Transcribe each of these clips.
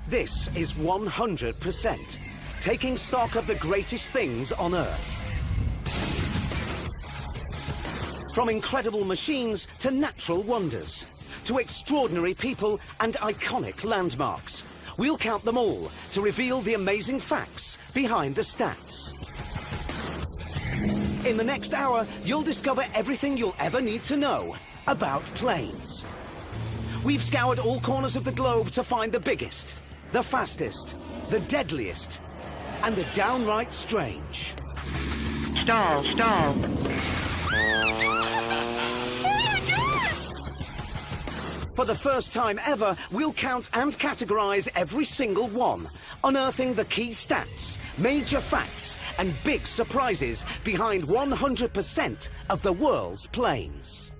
This is 100%, taking stock of the greatest things on Earth. From incredible machines to natural wonders, to extraordinary people and iconic landmarks. We'll count them all to reveal the amazing facts behind the stats. In the next hour, you'll discover everything you'll ever need to know about planes. We've scoured all corners of the globe to find the biggest, the fastest, the deadliest, and the downright strange. Stall, stall. For the first time ever, we'll count and categorize every single one, unearthing the key stats, major facts, and big surprises behind 100% of the world's planes.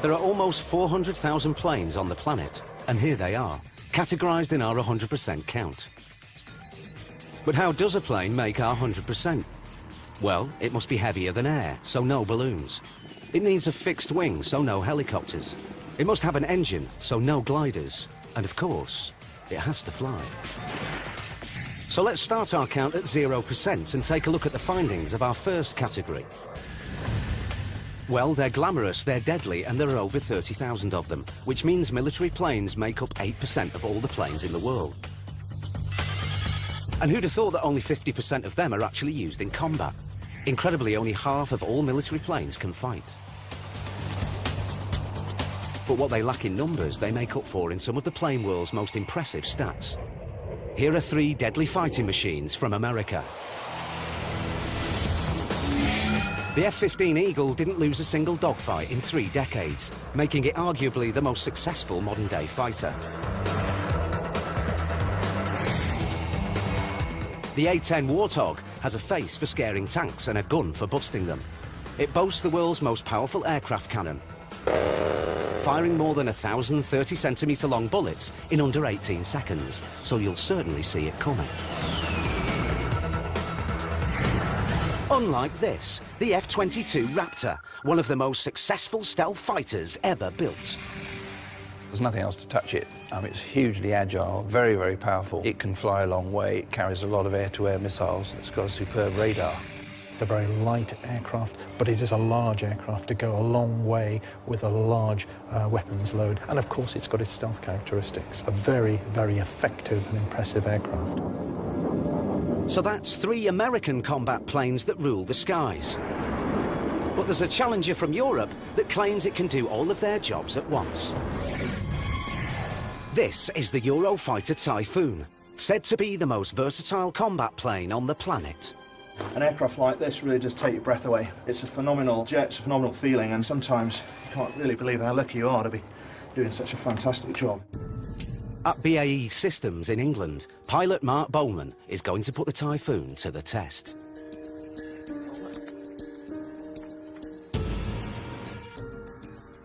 There are almost 400,000 planes on the planet, and here they are, categorized in our 100% count. But how does a plane make our 100%? Well, it must be heavier than air, so no balloons. It needs a fixed wing, so no helicopters. It must have an engine, so no gliders. And of course, it has to fly. So let's start our count at 0% and take a look at the findings of our first category. Well, they're glamorous, they're deadly, and there are over 30,000 of them, which means military planes make up 8% of all the planes in the world. And who'd have thought that only 50% of them are actually used in combat? Incredibly, only half of all military planes can fight. But what they lack in numbers, they make up for in some of the plane world's most impressive stats. Here are 3 deadly fighting machines from America. The F-15 Eagle didn't lose a single dogfight in 3 decades, making it arguably the most successful modern-day fighter. The A-10 Warthog has a face for scaring tanks and a gun for busting them. It boasts the world's most powerful aircraft cannon, firing more than 1,000 30-centimetre long bullets in under 18 seconds, so you'll certainly see it coming. Unlike this, the F-22 Raptor, one of the most successful stealth fighters ever built. There's nothing else to touch it. It's hugely agile, very, very powerful. It can fly a long way, it carries a lot of air-to-air missiles, it's got a superb radar. It's a very light aircraft, but it is a large aircraft to go a long way with a large weapons load. And of course, it's got its stealth characteristics. A very, very effective and impressive aircraft. So that's 3 American combat planes that rule the skies. But there's a challenger from Europe that claims it can do all of their jobs at once. This is the Eurofighter Typhoon, said to be the most versatile combat plane on the planet. An aircraft like this really does take your breath away. It's a phenomenal jet, it's a phenomenal feeling, and sometimes you can't really believe how lucky you are to be doing such a fantastic job. At BAE Systems in England, pilot Mark Bowman is going to put the Typhoon to the test.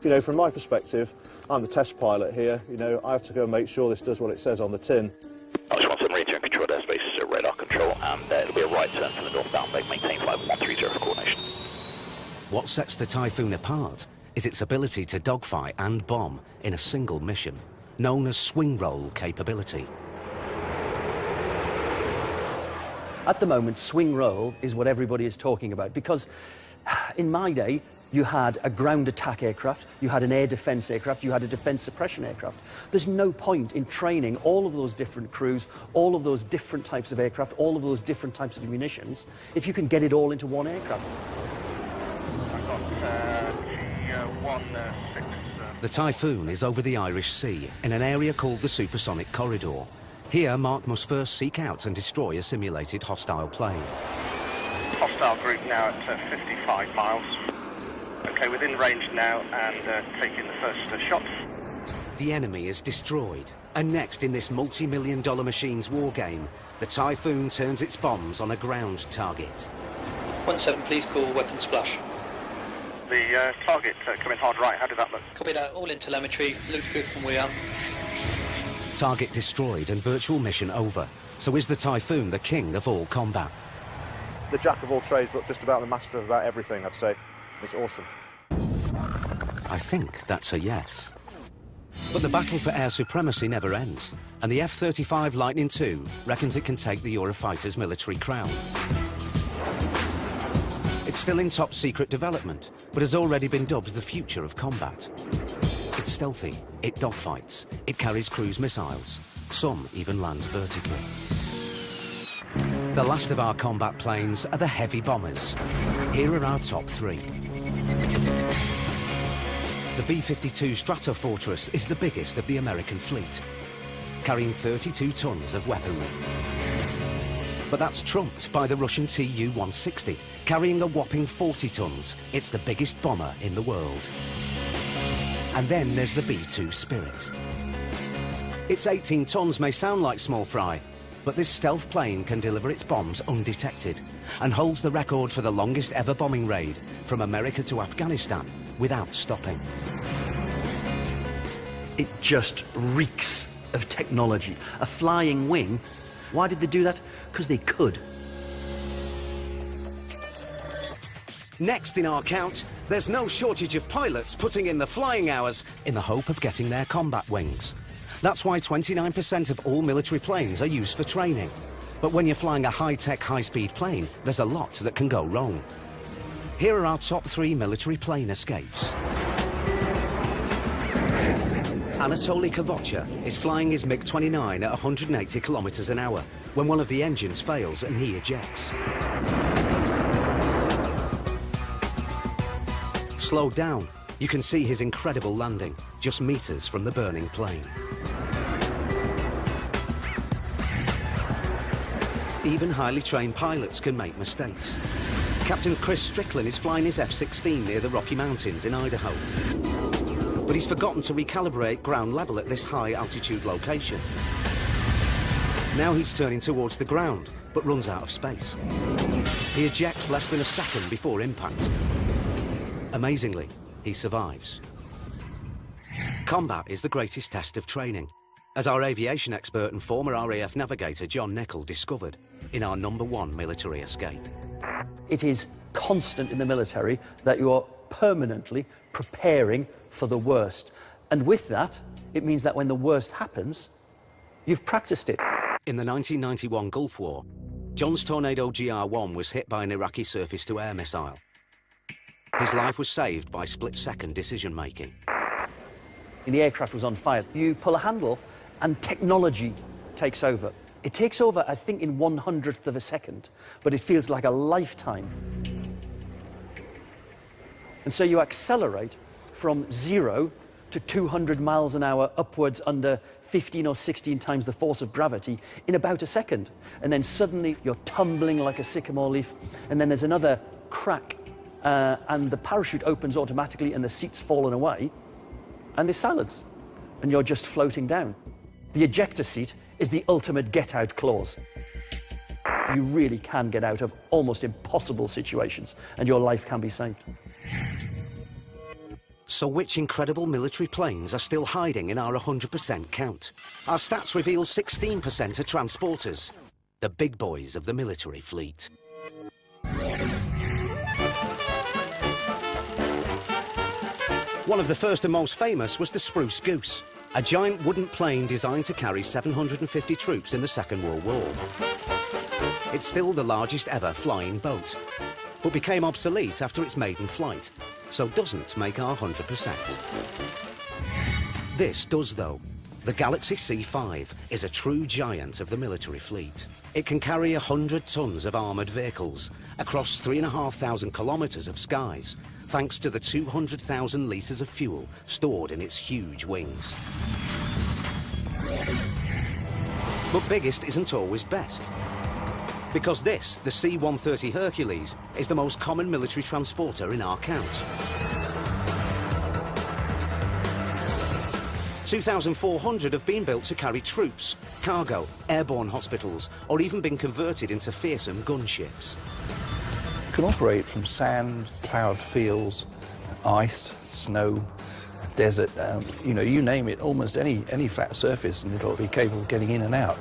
You know, from my perspective, I'm the test pilot here. You know, I have to go and make sure this does what it says on the tin. Alex 17, return control airspace, radar control, and it'll be a right turn for the northbound leg, maintain flight 130 for coordination. What sets the Typhoon apart is its ability to dogfight and bomb in a single mission, known as swing roll capability. At the moment, swing roll is what everybody is talking about, because in my day, you had a ground attack aircraft, you had an air defence aircraft, you had a defence suppression aircraft. There's no point in training all of those different crews, all of those different types of aircraft, all of those different types of munitions, if you can get it all into one aircraft. The Typhoon is over the Irish Sea, in an area called the Supersonic Corridor. Here, Mark must first seek out and destroy a simulated hostile plane. Hostile group now at 55 miles. Okay, within range now and taking the first shots. The enemy is destroyed, and next in this multi-million-dollar machines war game, the Typhoon turns its bombs on a ground target. 17, please call weapon splash. The target coming hard right, how did that look? Copy that, all in telemetry, looked good from where we are. Target destroyed and virtual mission over. So is the Typhoon the king of all combat? the jack of all trades, but just about the master of about everything, I'd say. It's awesome. I think that's a yes. But the battle for air supremacy never ends, and the F-35 Lightning II reckons it can take the Eurofighter's military crown. It's still in top-secret development, but has already been dubbed the future of combat. It's stealthy, it dogfights, it carries cruise missiles. Some even land vertically. The last of our combat planes are the heavy bombers. Here are our top three. The B-52 Stratofortress is the biggest of the American fleet, carrying 32 tons of weaponry. But that's trumped by the Russian Tu-160, carrying a whopping 40 tons. It's the biggest bomber in the world. And then there's the B-2 Spirit. Its 18 tons may sound like small fry, but this stealth plane can deliver its bombs undetected and holds the record for the longest ever bombing raid from America to Afghanistan without stopping. It just reeks of technology. A flying wing. Why did they do that? Because they could. Next in our count, there's no shortage of pilots putting in the flying hours in the hope of getting their combat wings. That's why 29% of all military planes are used for training. But when you're flying a high-tech, high-speed plane, there's a lot that can go wrong. Here are our top 3 military plane escapes. Anatoly Kavocha is flying his MiG-29 at 180 kilometers an hour when one of the engines fails and he ejects. Slowed down, you can see his incredible landing, just meters from the burning plane. Even highly trained pilots can make mistakes. Captain Chris Strickland is flying his F-16 near the Rocky Mountains in Idaho. But he's forgotten to recalibrate ground level at this high altitude location. Now he's turning towards the ground, but runs out of space. He ejects less than a second before impact. Amazingly, he survives. Combat is the greatest test of training, as our aviation expert and former RAF navigator John Nichol discovered in our #1 military escape. It is constant in the military that you are permanently preparing for the worst. And with that, it means that when the worst happens, you've practiced it. In the 1991 Gulf War, John's Tornado GR-1 was hit by an Iraqi surface-to-air missile. His life was saved by split-second decision-making. The aircraft was on fire. You pull a handle and technology takes over. It takes over, I think, in 1/100th of a second, but it feels like a lifetime. And so you accelerate from 0 to 200 miles an hour upwards under 15 or 16 times the force of gravity in about a second. And then suddenly you're tumbling like a sycamore leaf, and then there's another crack, and the parachute opens automatically and the seat's fallen away, and there's silence, and you're just floating down. The ejector seat is the ultimate get-out clause. You really can get out of almost impossible situations, and your life can be saved. So which incredible military planes are still hiding in our 100% count? Our stats reveal 16% are transporters, the big boys of the military fleet. One of the first and most famous was the Spruce Goose, a giant wooden plane designed to carry 750 troops in the Second World War. It's still the largest ever flying boat, but became obsolete after its maiden flight, so doesn't make our 100%. This does, though. The Galaxy C5 is a true giant of the military fleet. It can carry 100 tons of armoured vehicles across 3,500 kilometres of skies, thanks to the 200,000 litres of fuel stored in its huge wings. But biggest isn't always best. Because this, the C-130 Hercules, is the most common military transporter in our count. 2,400 have been built to carry troops, cargo, airborne hospitals, or even been converted into fearsome gunships. It can operate from sand, ploughed fields, ice, snow, desert, you know, you name it, almost any flat surface, and it'll be capable of getting in and out.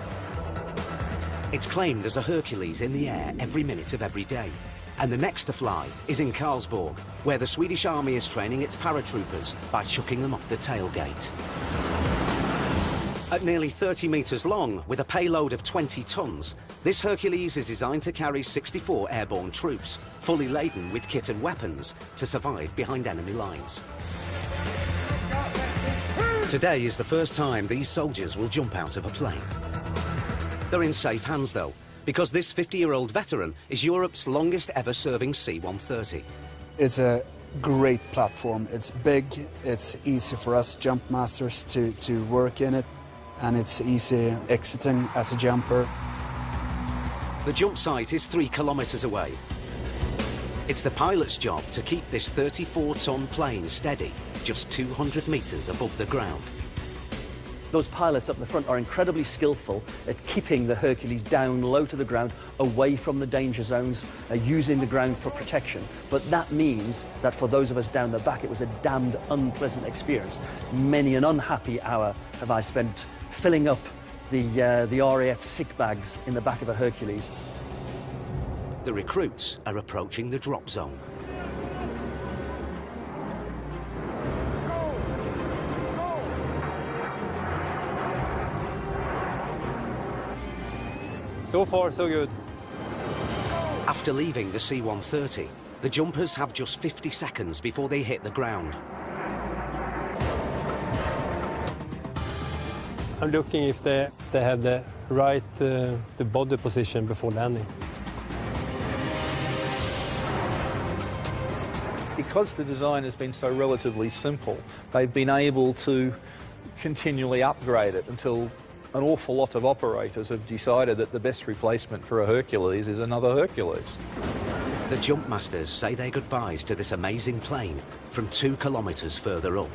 It's claimed there's a Hercules in the air every minute of every day. And the next to fly is in Karlsborg, where the Swedish army is training its paratroopers by chucking them off the tailgate. At nearly 30 metres long, with a payload of 20 tons, this Hercules is designed to carry 64 airborne troops, fully laden with kit and weapons, to survive behind enemy lines. Today is the first time these soldiers will jump out of a plane. They're in safe hands, though, because this 50-year-old veteran is Europe's longest ever serving C-130. It's a great platform. It's big, it's easy for us jump masters to work in it, and it's easy exiting as a jumper. The jump site is 3 kilometres away. It's the pilot's job to keep this 34-ton plane steady, just 200 metres above the ground. Those pilots up the front are incredibly skillful at keeping the Hercules down low to the ground, away from the danger zones, using the ground for protection. But that means that for those of us down the back, it was a damned unpleasant experience. Many an unhappy hour have I spent filling up the RAF sick bags in the back of a Hercules. The recruits are approaching the drop zone. So far, so good. After leaving the C-130, the jumpers have just 50 seconds before they hit the ground. I'm looking if they have the right the body position before landing. Because the design has been so relatively simple, they've been able to continually upgrade it until an awful lot of operators have decided that the best replacement for a Hercules is another Hercules. The jump masters say their goodbyes to this amazing plane from 2 kilometres further up.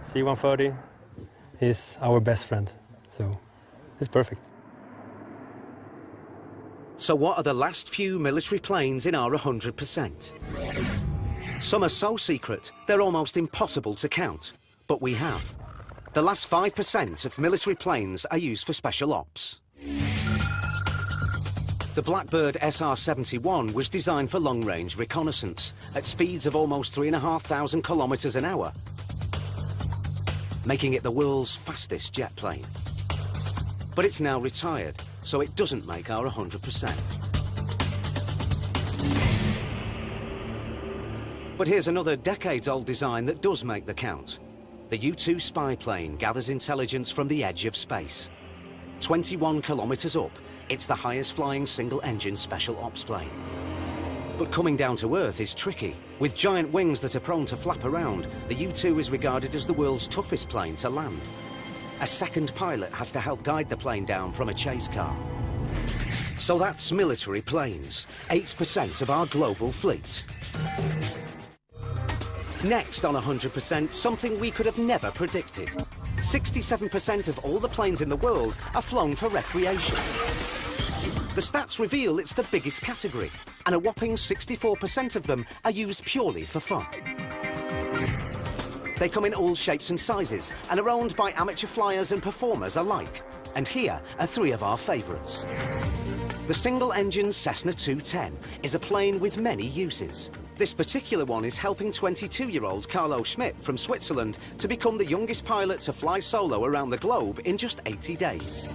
C-130 is our best friend, so it's perfect. So what are the last few military planes in our 100%? Some are so secret, they're almost impossible to count. But we have. The last 5% of military planes are used for special ops. The Blackbird SR-71 was designed for long-range reconnaissance at speeds of almost 3,500 kilometres an hour, making it the world's fastest jet plane. But it's now retired, so it doesn't make our 100%. But here's another decades-old design that does make the count. The U-2 spy plane gathers intelligence from the edge of space. 21 kilometres up, it's the highest-flying single-engine special ops plane. But coming down to Earth is tricky. With giant wings that are prone to flap around, the U-2 is regarded as the world's toughest plane to land. A second pilot has to help guide the plane down from a chase car. So that's military planes, 8% of our global fleet. Next on 100%, something we could have never predicted. 67% of all the planes in the world are flown for recreation. The stats reveal it's the biggest category, and a whopping 64% of them are used purely for fun. They come in all shapes and sizes and are owned by amateur flyers and performers alike. And here are 3 of our favourites. The single-engine Cessna 210 is a plane with many uses. This particular one is helping 22-year-old Carlo Schmidt from Switzerland to become the youngest pilot to fly solo around the globe in just 80 days.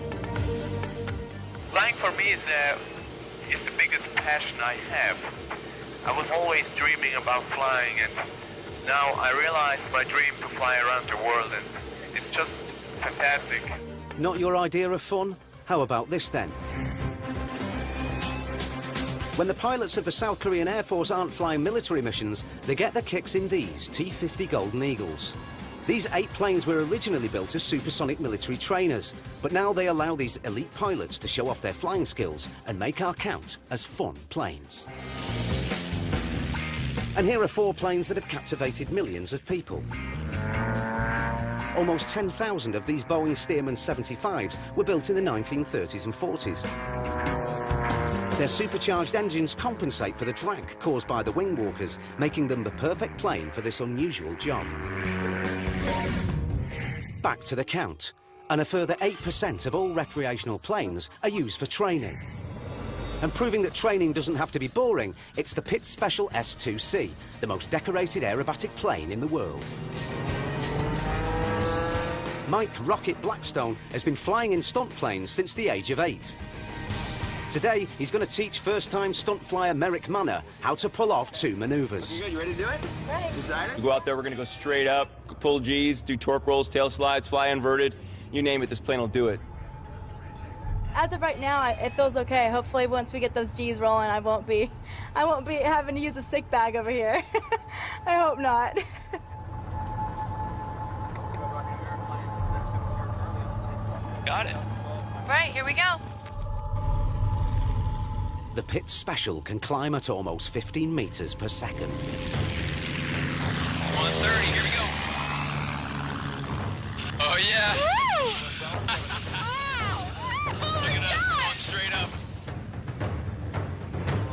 Flying for me is the biggest passion I have. I was always dreaming about flying, and now I realize my dream to fly around the world, and it's just fantastic. Not your idea of fun? How about this then? When the pilots of the South Korean Air Force aren't flying military missions, they get their kicks in these T-50 Golden Eagles. These 8 planes were originally built as supersonic military trainers, but now they allow these elite pilots to show off their flying skills and make our count as fun planes. And here are 4 planes that have captivated millions of people. Almost 10,000 of these Boeing Stearman 75s were built in the 1930s and 40s. Their supercharged engines compensate for the drag caused by the wing walkers, making them the perfect plane for this unusual job. Back to the count, and a further 8% of all recreational planes are used for training. And proving that training doesn't have to be boring, it's the Pitts Special S2C, the most decorated aerobatic plane in the world. Mike Rocket Blackstone has been flying in stunt planes since the age of 8. Today, he's going to teach first-time stunt flyer Merrick Manor how to pull off 2 maneuvers. You good? You ready to do it? Right. We go out there, we're going to go straight up, pull G's, do torque rolls, tail slides, fly inverted. You name it, this plane will do it. As of right now, it feels okay. Hopefully, once we get those G's rolling, I won't be having to use a sick bag over here. I hope not. Got it. Right, here we go. The Pitts Special can climb at almost 15 meters per second. 130, here we go. Oh, yeah. Woo! Look at us, going straight up.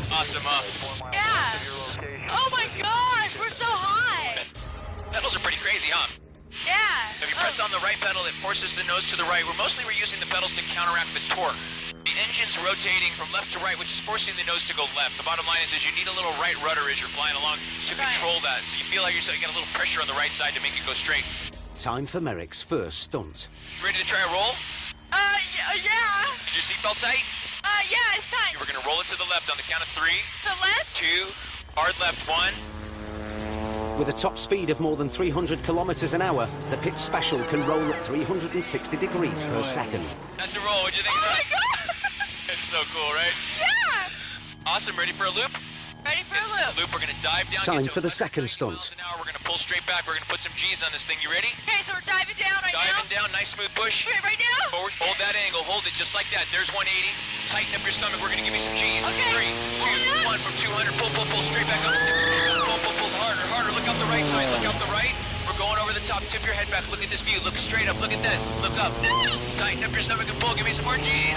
Awesome, huh? Yeah. Oh my gosh, we're so high. Pedals are pretty crazy, huh? Yeah. If you press on the right pedal, it forces the nose to the right. We're using the pedals to counteract the torque. The engine's rotating from left to right, which is forcing the nose to go left. The bottom line is you need a little right rudder as you're flying along to control that. So you feel like you get a little pressure on the right side to make it go straight. Time for Merrick's first stunt. Ready to try a roll? Yeah. Is your seatbelt tight? Yeah, it's tight. We're going to roll it to the left on the count of 3. The left? 2, hard left 1. With a top speed of more than 300 kilometers an hour, the Pitts Special can roll at 360 degrees per second. That's a roll. What'd you think? Oh my God! It's so cool, right? Yeah! Awesome. Ready for a loop? Ready for a loop. We're going to dive down. Time for the second stunt. We're going to pull straight back. We're going to put some G's on this thing. You ready? Okay, so we're diving down right now? Diving down. Nice smooth push. Okay, right now? Forward. Hold that angle. Hold it just like that. There's 180. Tighten up your stomach. We're going to give you some G's. Okay. 3, 2, 1. From 200. Pull, pull, pull. Straight back up. Pull, pull, pull. Harder, harder. Look out the right side. Look out the right. We're going over the top. Tip your head back. Look at this view. Look straight up. Look at this. Look up. Tighten up your stomach and pull. Give me some more G's.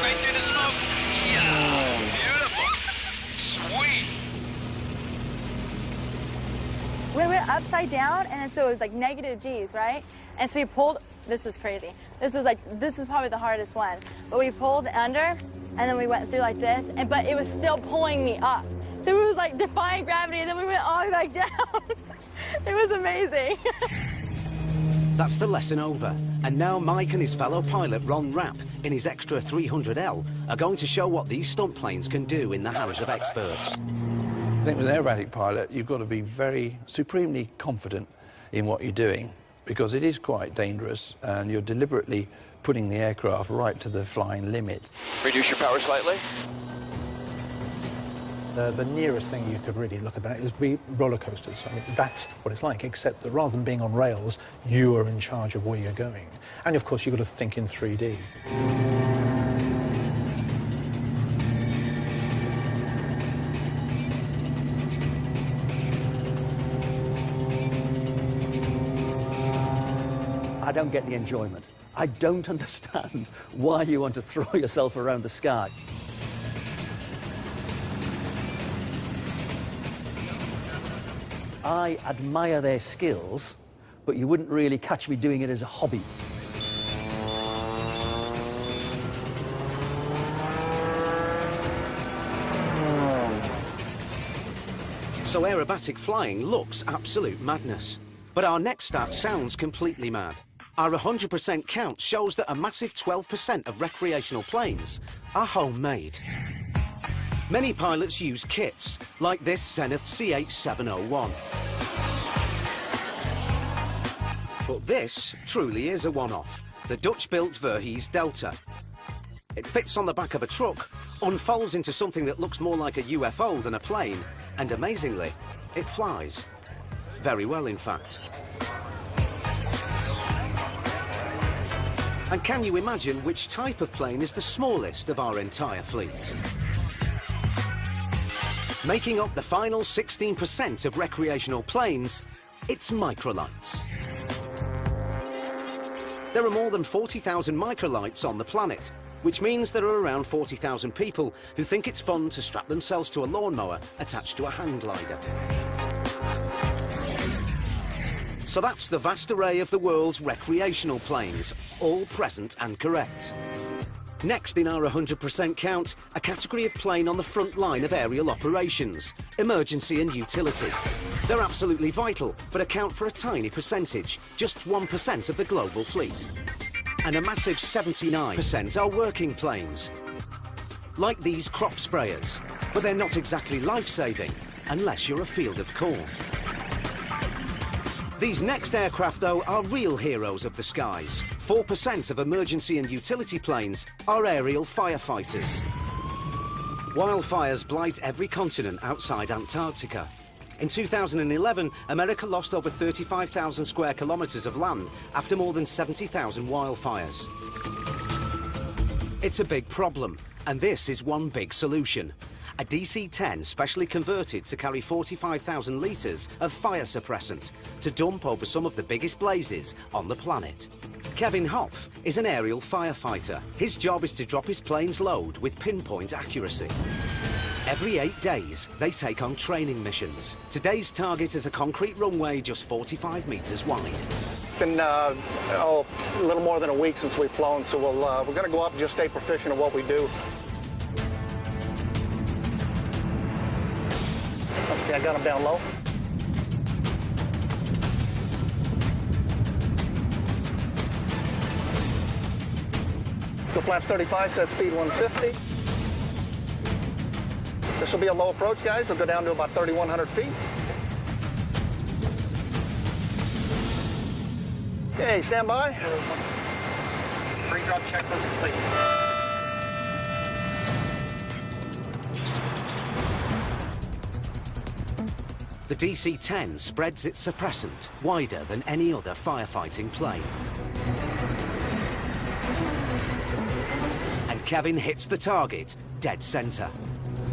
Right through the smoke. Yeah. Beautiful. Sweet. We went upside down, and so it was like negative G's, right? And so we pulled, this was crazy. This was probably the hardest one. But we pulled under, and then we went through like this, but it was still pulling me up. So it was like defying gravity, and then we went all the way back down. It was amazing. That's the lesson over. And now Mike and his fellow pilot Ron Rapp, in his Extra 300L, are going to show what these stunt planes can do in the hands of experts. I think with an aerobatic pilot, you've got to be very supremely confident in what you're doing, because it is quite dangerous and you're deliberately putting the aircraft right to the flying limit. Reduce your power slightly. The nearest thing you could really look at that is be roller coasters. I mean, that's what it's like, except that rather than being on rails, you are in charge of where you're going. And of course, you've got to think in 3D. I don't get the enjoyment. I don't understand why you want to throw yourself around the sky. I admire their skills, but you wouldn't really catch me doing it as a hobby. So aerobatic flying looks absolute madness. But our next stat sounds completely mad. Our 100% count shows that a massive 12% of recreational planes are homemade. Many pilots use kits, like this Zenith CH-701. But this truly is a one-off, the Dutch-built Verhees Delta. It fits on the back of a truck, unfolds into something that looks more like a UFO than a plane, and amazingly, it flies. Very well, in fact. And can you imagine which type of plane is the smallest of our entire fleet? Making up the final 16% of recreational planes, it's microlights. There are more than 40,000 microlights on the planet, which means there are around 40,000 people who think it's fun to strap themselves to a lawnmower attached to a hang glider. So that's the vast array of the world's recreational planes, all present and correct. Next in our 100% count, a category of plane on the front line of aerial operations, emergency and utility. They're absolutely vital, but account for a tiny percentage, just 1% of the global fleet. And a massive 79% are working planes. Like these crop sprayers, but they're not exactly life-saving, unless you're a field of corn. These next aircraft, though, are real heroes of the skies. 4% of emergency and utility planes are aerial firefighters. Wildfires blight every continent outside Antarctica. In 2011, America lost over 35,000 square kilometres of land after more than 70,000 wildfires. It's a big problem, and this is one big solution. A DC-10 specially converted to carry 45,000 litres of fire suppressant to dump over some of the biggest blazes on the planet. Kevin Hopf is an aerial firefighter. His job is to drop his plane's load with pinpoint accuracy. Every 8 days, they take on training missions. Today's target is a concrete runway just 45 metres wide. It's been a little more than a week since we've flown, so we're going to go up and just stay proficient at what we do. Okay, I got him down low. The flaps 35, set speed 150. This will be a low approach, guys. We'll go down to about 3,100 feet. Okay, stand by. Pre-drop checklist complete. The DC-10 spreads its suppressant wider than any other firefighting plane. And Kevin hits the target dead centre.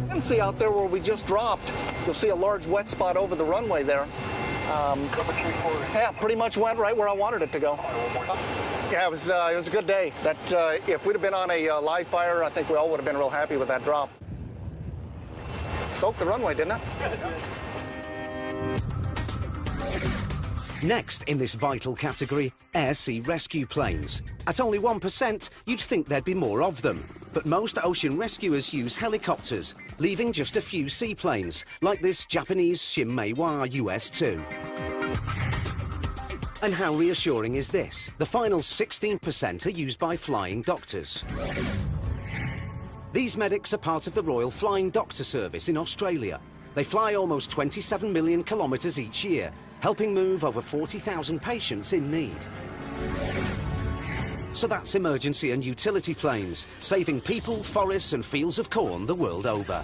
You can see out there where we just dropped, you'll see a large wet spot over the runway there. Yeah, pretty much went right where I wanted it to go. Yeah, it was a good day. That if we'd have been on a live fire, I think we all would have been real happy with that drop. Soaked the runway, didn't it? Next in this vital category, air-sea rescue planes. At only 1%, you'd think there'd be more of them. But most ocean rescuers use helicopters, leaving just a few seaplanes, like this Japanese Shinmeiwa US-2. And how reassuring is this? The final 16% are used by flying doctors. These medics are part of the Royal Flying Doctor Service in Australia. They fly almost 27 million kilometres each year, helping move over 40,000 patients in need. So that's emergency and utility planes, saving people, forests and fields of corn the world over.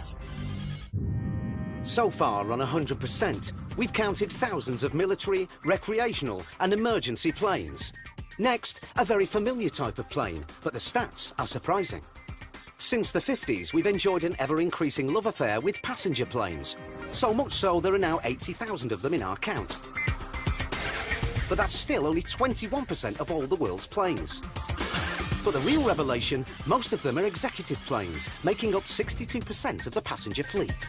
So far on 100%, we've counted thousands of military, recreational and emergency planes. Next, a very familiar type of plane, but the stats are surprising. Since the 50s, we've enjoyed an ever-increasing love affair with passenger planes. So much so, there are now 80,000 of them in our count. But that's still only 21% of all the world's planes. But the real revelation, most of them are executive planes, making up 62% of the passenger fleet.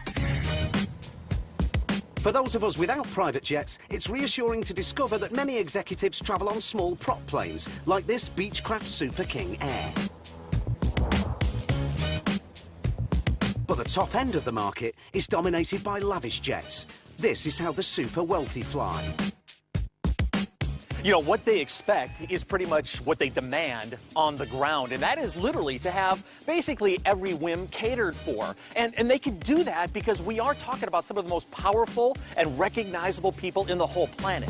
For those of us without private jets, it's reassuring to discover that many executives travel on small prop planes, like this Beechcraft Super King Air. But the top end of the market is dominated by lavish jets. This is how the super wealthy fly. You know, what they expect is pretty much what they demand on the ground, and that is literally to have basically every whim catered for. And they can do that because we are talking about some of the most powerful and recognizable people in the whole planet.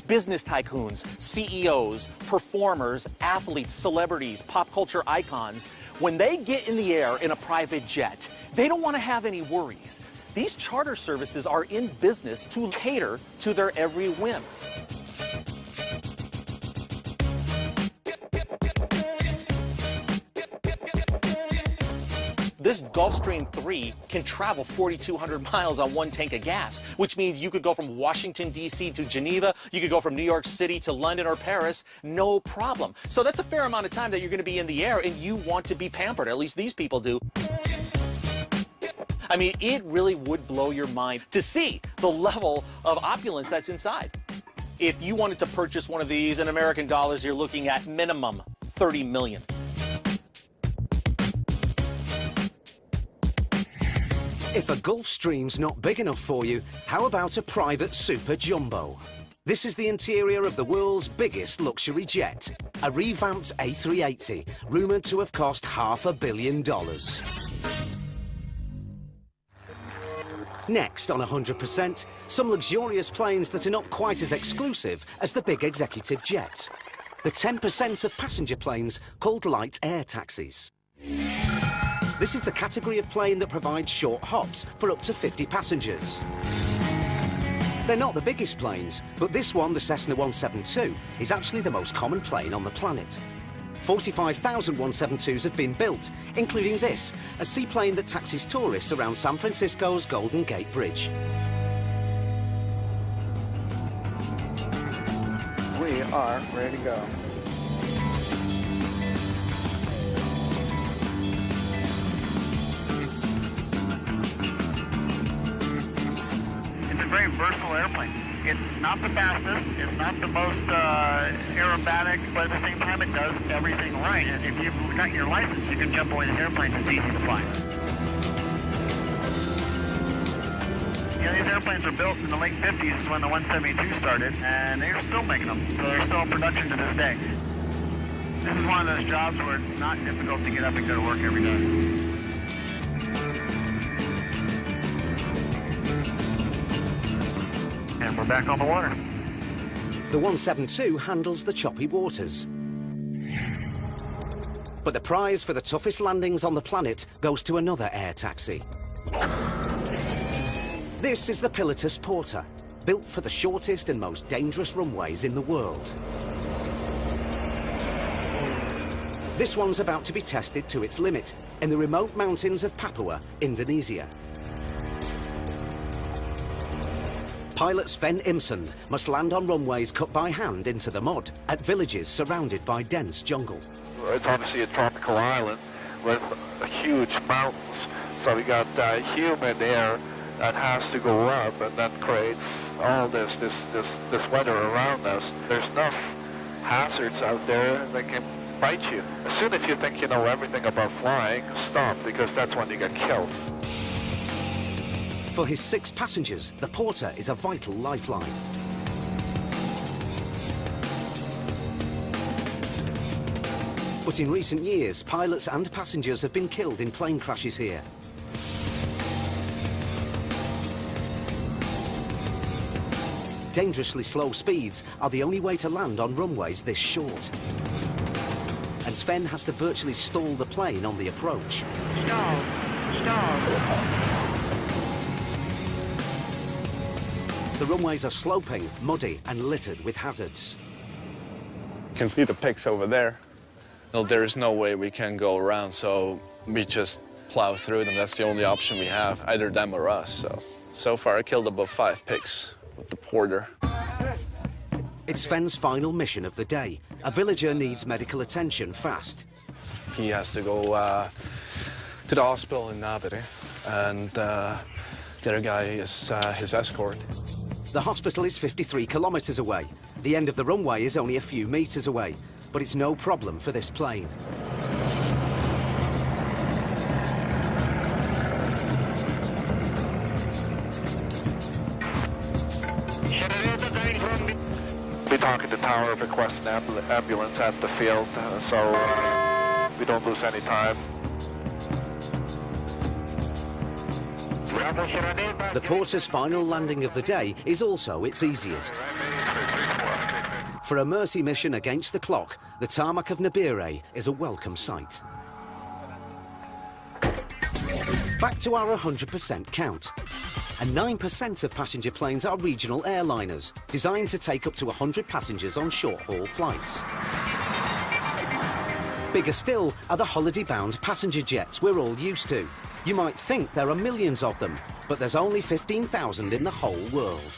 Business tycoons, CEOs, performers, athletes, celebrities, pop culture icons, when they get in the air in a private jet, they don't want to have any worries. These charter services are in business to cater to their every whim. This Gulfstream 3 can travel 4,200 miles on one tank of gas, which means you could go from Washington, D.C. to Geneva, you could go from New York City to London or Paris, no problem. So that's a fair amount of time that you're going to be in the air, and you want to be pampered, at least these people do. I mean, it really would blow your mind to see the level of opulence that's inside. If you wanted to purchase one of these in American dollars, you're looking at minimum $30 million. If a Gulfstream's not big enough for you, how about a private super jumbo? This is the interior of the world's biggest luxury jet, a revamped A380, rumoured to have cost $500 million. Next on 100%, some luxurious planes that are not quite as exclusive as the big executive jets. The 10% of passenger planes called light air taxis. This is the category of plane that provides short hops for up to 50 passengers. They're not the biggest planes, but this one, the Cessna 172, is actually the most common plane on the planet. 45,000 172s have been built, including this, a seaplane that taxis tourists around San Francisco's Golden Gate Bridge. We are ready to go. It's a very versatile airplane. It's not the fastest, it's not the most aerobatic, but at the same time it does everything right. And if you've got your license, you can jump away these airplanes, it's easy to fly. You know, these airplanes were built in the late 50s is when the 172 started, and they're still making them, so they're still in production to this day. This is one of those jobs where it's not difficult to get up and go to work every day. And we're back on the water. The 172 handles the choppy waters. But the prize for the toughest landings on the planet goes to another air taxi. This is the Pilatus Porter, built for the shortest and most dangerous runways in the world. This one's about to be tested to its limit in the remote mountains of Papua, Indonesia. Pilot Sven Imsund must land on runways cut by hand into the mud at villages surrounded by dense jungle. It's obviously a tropical island with huge mountains, so we got humid air that has to go up, and that creates all this weather around us. There's enough hazards out there that can bite you. As soon as you think you know everything about flying, stop, because that's when you get killed. For his 6 passengers, the Porter is a vital lifeline. But in recent years, pilots and passengers have been killed in plane crashes here. Dangerously slow speeds are the only way to land on runways this short. And Sven has to virtually stall the plane on the approach. Stall. Stall. The runways are sloping, muddy, and littered with hazards. You can see the pigs over there. Well, there is no way we can go around, so we just plow through them. That's the only option we have, either them or us. So far I killed about 5 pigs with the Porter. It's Sven's final mission of the day. A villager needs medical attention fast. He has to go to the hospital in Navire, and the other guy is his escort. The hospital is 53 kilometers away. The end of the runway is only a few meters away, but it's no problem for this plane. We talk at the tower, request an ambulance at the field, so we don't lose any time. The Porter's final landing of the day is also its easiest. For a mercy mission against the clock, the tarmac of Nabire is a welcome sight. Back to our 100% count. And 9% of passenger planes are regional airliners, designed to take up to 100 passengers on short-haul flights. Bigger still are the holiday-bound passenger jets we're all used to. You might think there are millions of them, but there's only 15,000 in the whole world.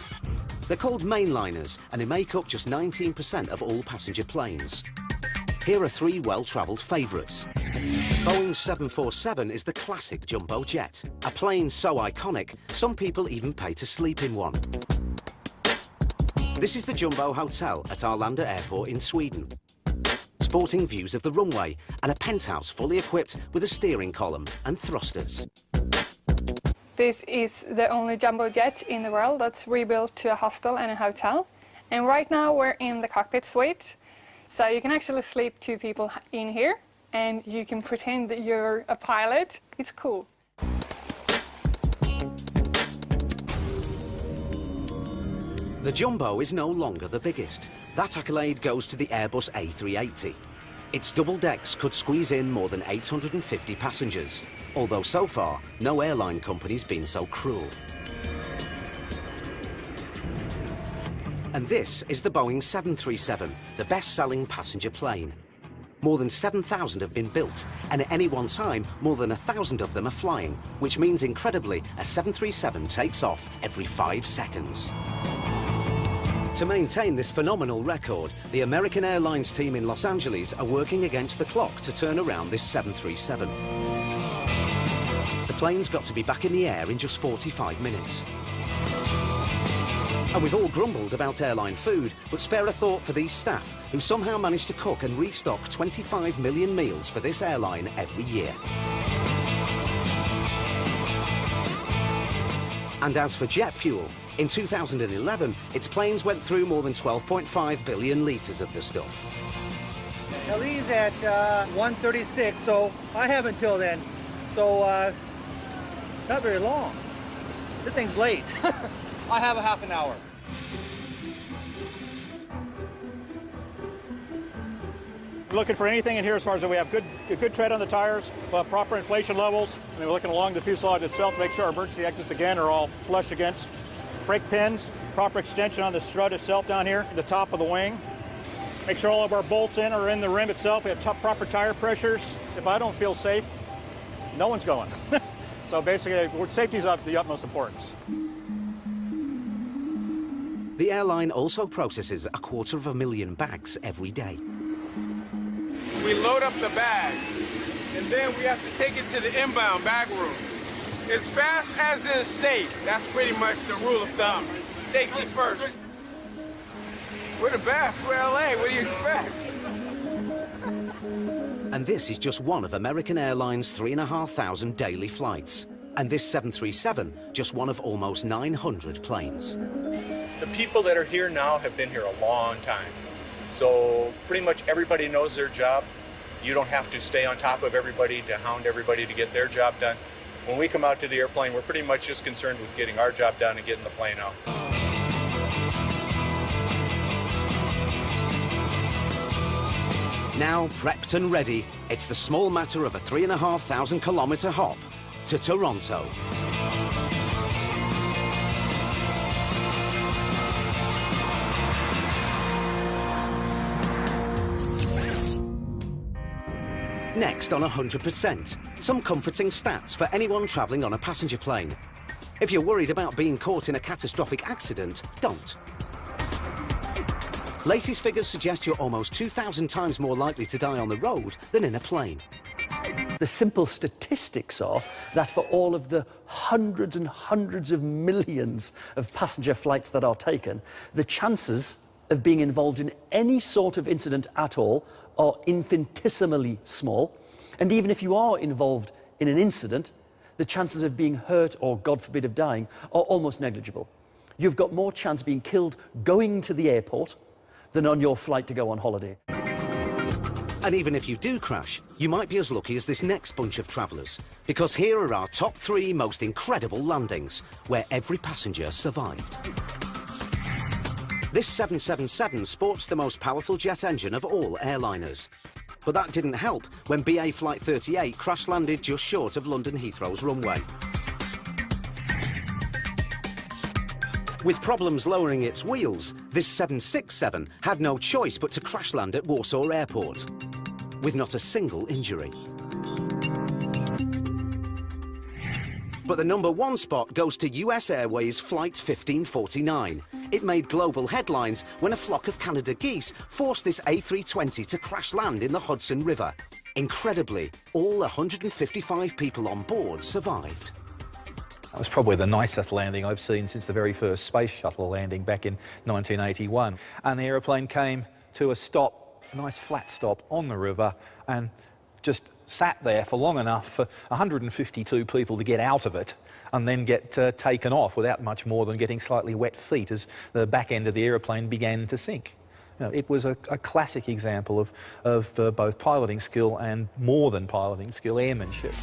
They're called mainliners, and they make up just 19% of all passenger planes. Here are three well-travelled favourites. Boeing's 747 is the classic jumbo jet, a plane so iconic, some people even pay to sleep in one. This is the Jumbo Hotel at Arlanda Airport in Sweden. Sporting views of the runway and a penthouse fully equipped with a steering column and thrusters. This is the only jumbo jet in the world that's rebuilt to a hostel and a hotel. And right now we're in the cockpit suite. So you can actually sleep two people in here and you can pretend that you're a pilot. It's cool. The Jumbo is no longer the biggest. That accolade goes to the Airbus A380. Its double decks could squeeze in more than 850 passengers, although so far, no airline company's been so cruel. And this is the Boeing 737, the best-selling passenger plane. More than 7,000 have been built, and at any one time, more than 1,000 of them are flying, which means, incredibly, a 737 takes off every 5 seconds. To maintain this phenomenal record, the American Airlines team in Los Angeles are working against the clock to turn around this 737. The plane's got to be back in the air in just 45 minutes. And we've all grumbled about airline food, but spare a thought for these staff who somehow manage to cook and restock 25 million meals for this airline every year. And as for jet fuel, in 2011, its planes went through more than 12.5 billion litres of the stuff. Now Lee's at 1:36, so I have until then. So, not very long. This thing's late. I have a half an hour. We're looking for anything in here as far as that we have good tread on the tires, proper inflation levels. And we're looking along the fuselage itself to make sure our emergency exits again are all flush against. Brake pins, proper extension on the strut itself down here at the top of the wing. Make sure all of our bolts are in the rim itself. We have proper tire pressures. If I don't feel safe, no one's going. So basically, safety is of the utmost importance. The airline also processes 250,000 bags every day. We load up the bags, and then we have to take it to the inbound bag room. As fast as is safe, that's pretty much the rule of thumb. Safety first. We're the best, we're LA, what do you expect? And this is just one of American Airlines' 3,500 daily flights. And this 737, just one of almost 900 planes. The people that are here now have been here a long time. So pretty much everybody knows their job. You don't have to stay on top of everybody to hound everybody to get their job done. When we come out to the airplane, we're pretty much just concerned with getting our job done and getting the plane out. Now prepped and ready, it's the small matter of a 3,500 kilometre hop to Toronto. Next on 100%, some comforting stats for anyone travelling on a passenger plane. If you're worried about being caught in a catastrophic accident, don't. Latest figures suggest you're almost 2,000 times more likely to die on the road than in a plane. The simple statistics are that for all of the hundreds and hundreds of millions of passenger flights that are taken, the chances of being involved in any sort of incident at all are infinitesimally small. And even if you are involved in an incident, the chances of being hurt or, God forbid, of dying are almost negligible. You've got more chance of being killed going to the airport than on your flight to go on holiday. And even if you do crash, you might be as lucky as this next bunch of travellers, because here are our top 3 most incredible landings, where every passenger survived. This 777 sports the most powerful jet engine of all airliners. But that didn't help when BA Flight 38 crash-landed just short of London Heathrow's runway. With problems lowering its wheels, this 767 had no choice but to crash land at Warsaw Airport. with not a single injury. But the #1 spot goes to US Airways Flight 1549. It made global headlines when a flock of Canada geese forced this A320 to crash land in the Hudson River. Incredibly, all 155 people on board survived. That was probably the nicest landing I've seen since the very first space shuttle landing back in 1981. And the aeroplane came to a stop, a nice flat stop on the river, and just sat there for long enough for 152 people to get out of it and then get taken off without much more than getting slightly wet feet as the back end of the aeroplane began to sink. You know, it was a classic example of both piloting skill and more than piloting skill, airmanship.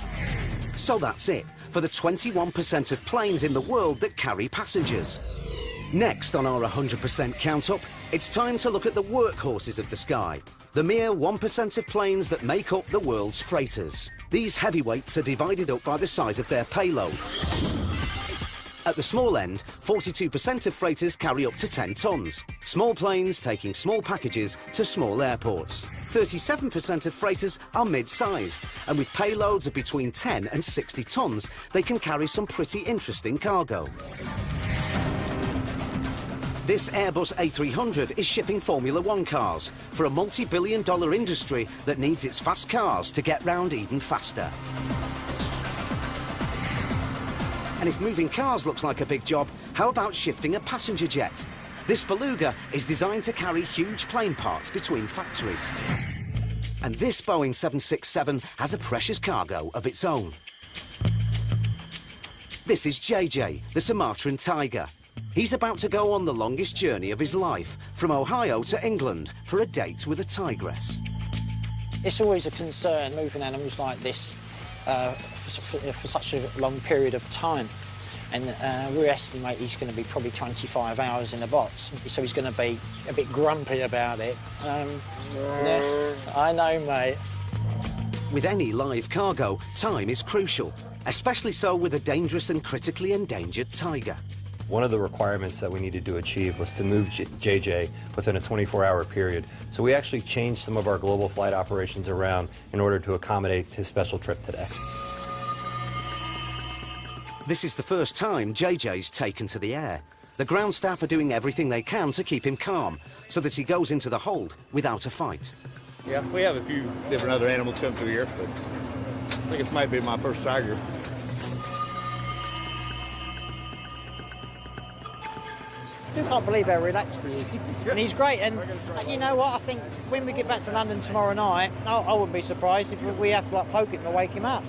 So that's it for the 21% of planes in the world that carry passengers. Next on our 100% count-up, it's time to look at the workhorses of the sky, the mere 1% of planes that make up the world's freighters. These heavyweights are divided up by the size of their payload. At the small end, 42% of freighters carry up to 10 tons. Small planes taking small packages to small airports. 37% of freighters are mid-sized, and with payloads of between 10 and 60 tons, they can carry some pretty interesting cargo. This Airbus A300 is shipping Formula One cars for a multi-billion-dollar industry that needs its fast cars to get round even faster. And if moving cars looks like a big job, how about shifting a passenger jet? This Beluga is designed to carry huge plane parts between factories. And this Boeing 767 has a precious cargo of its own. This is JJ, the Sumatran tiger. He's about to go on the longest journey of his life, from Ohio to England, for a date with a tigress. It's always a concern moving animals like this for such a long period of time. And we estimate he's going to be probably 25 hours in a box, so he's going to be a bit grumpy about it. Yeah, I know, mate. With any live cargo, time is crucial, especially so with a dangerous and critically endangered tiger. One of the requirements that we needed to achieve was to move JJ within a 24-hour period. So we actually changed some of our global flight operations around in order to accommodate his special trip today. This is the first time JJ's taken to the air. The ground staff are doing everything they can to keep him calm, so that he goes into the hold without a fight. Yeah, we have a few different other animals come through here, but I think it might be my first tiger. Still can't believe how relaxed he is. And he's great. And you know what? I think when we get back to London tomorrow night, I wouldn't be surprised if we have to like poke him to wake him up.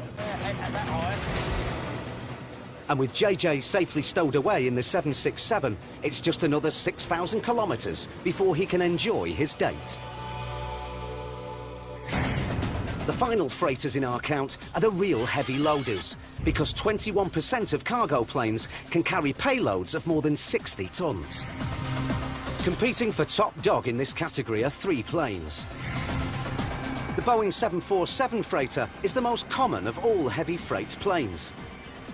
And with JJ safely stowed away in the 767, it's just another 6,000 kilometres before he can enjoy his date. The final freighters in our count are the real heavy loaders, because 21% of cargo planes can carry payloads of more than 60 tons. Competing for top dog in this category are 3 planes. The Boeing 747 freighter is the most common of all heavy freight planes.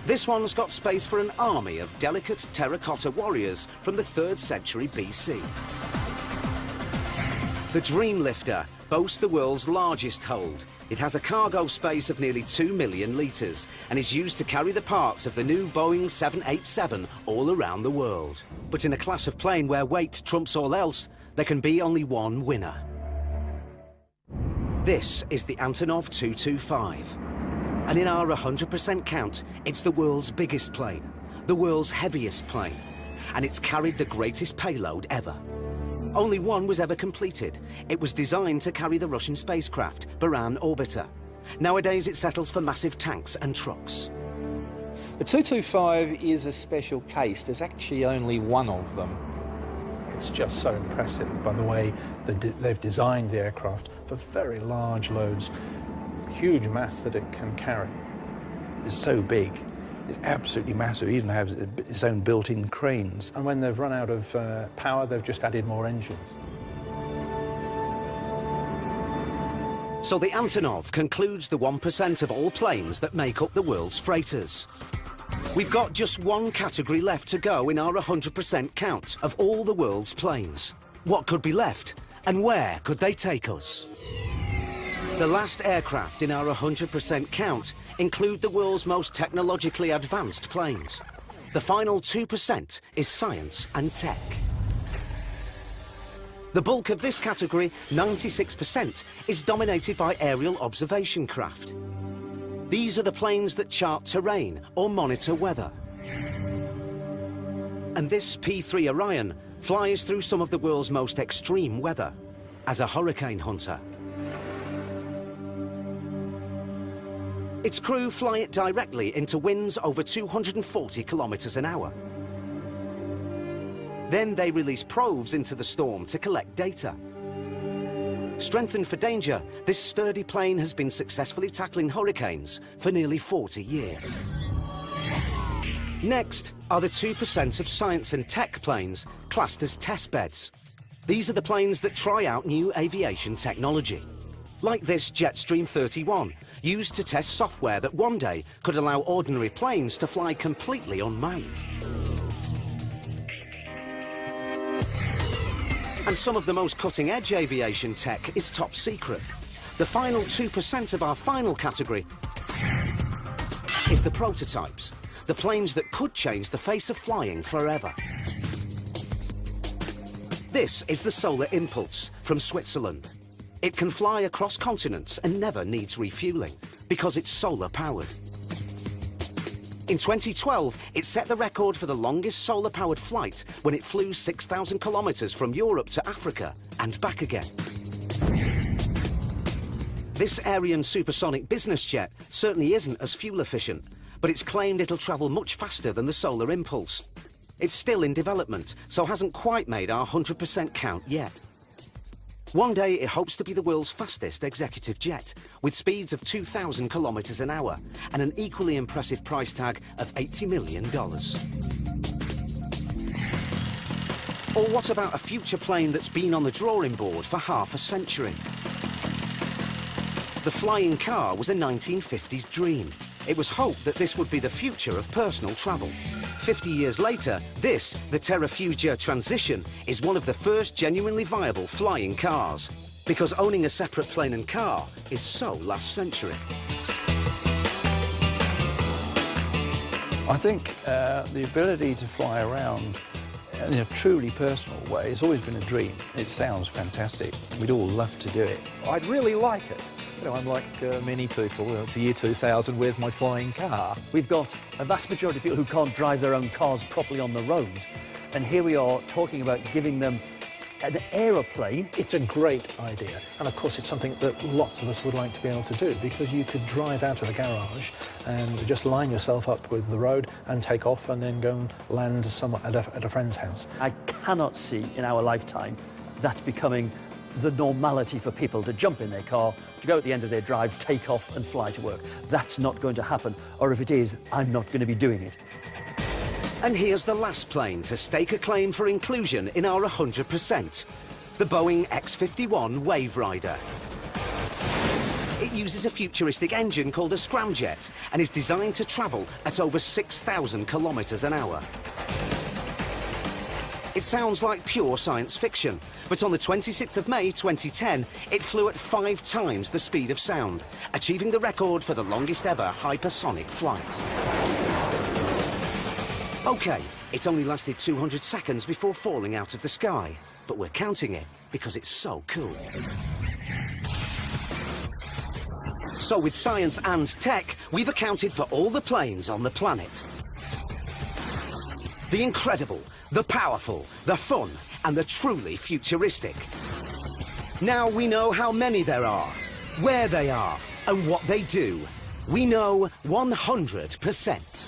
This one's got space for an army of delicate terracotta warriors from the 3rd century BC. The Dreamlifter boasts the world's largest hold. It has a cargo space of nearly 2 million litres and is used to carry the parts of the new Boeing 787 all around the world. But in a class of plane where weight trumps all else, there can be only one winner. This is the Antonov 225. And in our 100% count, it's the world's biggest plane, the world's heaviest plane, and it's carried the greatest payload ever. Only one was ever completed. It was designed to carry the Russian spacecraft, Buran Orbiter. Nowadays, it settles for massive tanks and trucks. The 225 is a special case. There's actually only one of them. It's just so impressive by the way they've designed the aircraft for very large loads, huge mass that it can carry. It's so big. It's absolutely massive. It even has its own built-in cranes. And when they've run out of power, they've just added more engines. So the Antonov concludes the 1% of all planes that make up the world's freighters. We've got just one category left to go in our 100% count of all the world's planes. What could be left, and where could they take us? The last aircraft in our 100% count include the world's most technologically advanced planes. The final 2% is science and tech. The bulk of this category, 96%, is dominated by aerial observation craft. These are the planes that chart terrain or monitor weather. And this P-3 Orion flies through some of the world's most extreme weather as a hurricane hunter. Its crew fly it directly into winds over 240 kilometers an hour. Then they release probes into the storm to collect data. Strengthened for danger, this sturdy plane has been successfully tackling hurricanes for nearly 40 years. Next are the 2% of science and tech planes classed as test beds. These are the planes that try out new aviation technology. Like this Jetstream 31, used to test software that one day could allow ordinary planes to fly completely unmanned. And some of the most cutting-edge aviation tech is top secret. The final 2% of our final category is the prototypes, the planes that could change the face of flying forever. This is the Solar Impulse from Switzerland. It can fly across continents and never needs refueling because it's solar-powered. In 2012, it set the record for the longest solar-powered flight when it flew 6,000 kilometers from Europe to Africa and back again. This Ariane supersonic business jet certainly isn't as fuel efficient, but it's claimed it'll travel much faster than the Solar Impulse. It's still in development, so hasn't quite made our 100% count yet. One day, it hopes to be the world's fastest executive jet, with speeds of 2,000 kilometers an hour and an equally impressive price tag of $80 million. Or what about a future plane that's been on the drawing board for half a century? The flying car was a 1950s dream. It was hoped that this would be the future of personal travel. 50 years later, this, the Terrafugia Transition, is one of the first genuinely viable flying cars, because owning a separate plane and car is so last century. I think the ability to fly around in a truly personal way has always been a dream. It sounds fantastic. We'd all love to do it. I'd really like it. You know, I'm like many people, it's the year 2000, where's my flying car? We've got a vast majority of people who can't drive their own cars properly on the road, and here we are talking about giving them an aeroplane. It's a great idea, and of course it's something that lots of us would like to be able to do, because you could drive out of the garage and just line yourself up with the road and take off and then go and land somewhere at a friend's house. I cannot see in our lifetime that becoming the normality for people to jump in their car, to go at the end of their drive, take off and fly to work. That's not going to happen, or if it is, I'm not going to be doing it. And here's the last plane to stake a claim for inclusion in our 100%, the Boeing X-51 Wave Rider. It uses a futuristic engine called a scramjet and is designed to travel at over 6,000 kilometers an hour. It sounds like pure science fiction, but on the 26th of May 2010, it flew at 5 times the speed of sound, achieving the record for the longest ever hypersonic flight. OK, it only lasted 200 seconds before falling out of the sky, but we're counting it because it's so cool. So with science and tech, we've accounted for all the planes on the planet. The incredible, the powerful, the fun, and the truly futuristic. Now we know how many there are, where they are, and what they do. We know 100%.